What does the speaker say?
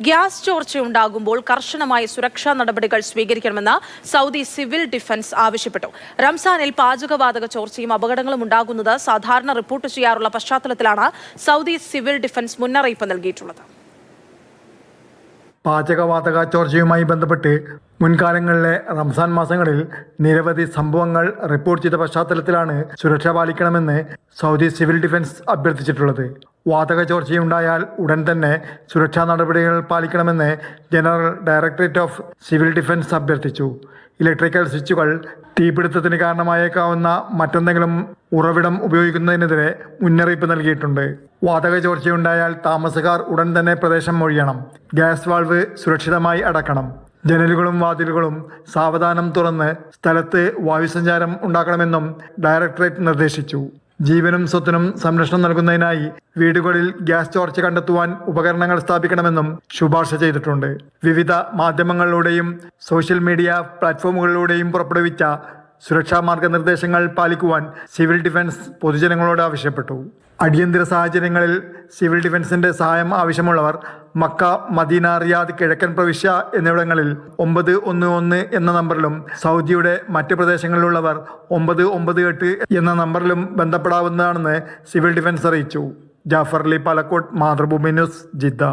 Gas ചോർച്ചയുണ്ടാകുമ്പോൾ കർശനമായ സുരക്ഷാ നടപടികൾ സ്വീകരിക്കണമെന്ന് സൗദി സിവിൽ ഡിഫൻസ് ആവശ്യപ്പെട്ടു. റംസാനിൽ പാചകവാതക ചോർച്ചയും അപകടങ്ങളും ഉണ്ടാകുന്നത് സാധാരണ റിപ്പോർട്ട് ചെയ്യാറുള്ള പശ്ചാത്തലത്തിലാണ് സൗദി സിവിൽ ഡിഫൻസ് മുന്നറിയിപ്പ് നൽകിയിട്ടുള്ളത്. പാചകവാതക ചോർച്ചയുമായി ബന്ധപ്പെട്ട് മുൻകാലങ്ങളിലെ റംസാൻ മാസങ്ങളിൽ നിരവധി സംഭവങ്ങൾ റിപ്പോർട്ട് ചെയ്ത പശ്ചാത്തലത്തിലാണ് സുരക്ഷ പാലിക്കണമെന്ന് സൗദി സിവിൽ ഡിഫൻസ് അഭ്യർത്ഥിച്ചിട്ടുള്ളത്. വാതക ചോർച്ചയുണ്ടായാൽ ഉടൻ തന്നെ സുരക്ഷാ നടപടികൾ പാലിക്കണമെന്ന് general directorate of civil defence അഭ്യർത്ഥിച്ചു. ഇലക്ട്രിക്കൽ സ്വിച്ചുകൾ, തീപിടുത്തത്തിന് കാരണമായേക്കാവുന്ന മറ്റെന്തെങ്കിലും ഉറവിടം ഉപയോഗിക്കുന്നതിനെതിരെ മുന്നറിയിപ്പ് നൽകിയിട്ടുണ്ട്. വാതക ചോർച്ചയുണ്ടായാൽ താമസക്കാർ ഉടൻ തന്നെ പ്രദേശം ഒഴിയണം. ഗ്യാസ് വാൾവ് സുരക്ഷിതമായി അടക്കണം. ജനലുകളും വാതിലുകളും സാവധാനം തുറന്ന് സ്ഥലത്ത് വായുസഞ്ചാരം ഉണ്ടാക്കണമെന്നും ഡയറക്ടറേറ്റ് നിർദ്ദേശിച്ചു. ജീവനും സ്വത്തിനും സംരക്ഷണം നൽകുന്നതിനായി വീടുകളിൽ ഗ്യാസ് ചോർച്ച കണ്ടെത്തുവാൻ ഉപകരണങ്ങൾ സ്ഥാപിക്കണമെന്നും ശുപാർശ ചെയ്തിട്ടുണ്ട്. വിവിധ മാധ്യമങ്ങളിലൂടെയും സോഷ്യൽ മീഡിയ പ്ലാറ്റ്ഫോമുകളിലൂടെയും പുറപ്പെടുവിച്ച സുരക്ഷാ മാർഗനിർദ്ദേശങ്ങൾ പാലിക്കുവാൻ സിവിൽ ഡിഫൻസ് പൊതുജനങ്ങളോട് ആവശ്യപ്പെട്ടു. അടിയന്തര സാഹചര്യങ്ങളിൽ സിവിൽ ഡിഫൻസിന്റെ സഹായം ആവശ്യമുള്ളവർ മക്ക, മദീന, റിയാദ്, കിഴക്കൻ പ്രവിശ്യ എന്നിവിടങ്ങളിൽ 911 എന്ന നമ്പറിലും സൗദിയുടെ മറ്റ് പ്രദേശങ്ങളിലുള്ളവർ 998 എന്ന നമ്പറിലും ബന്ധപ്പെടാവുന്നതാണെന്ന് സിവിൽ ഡിഫൻസ് അറിയിച്ചു. Jafar Ali, Palakkode, Mathrubhumi news, Jeddah.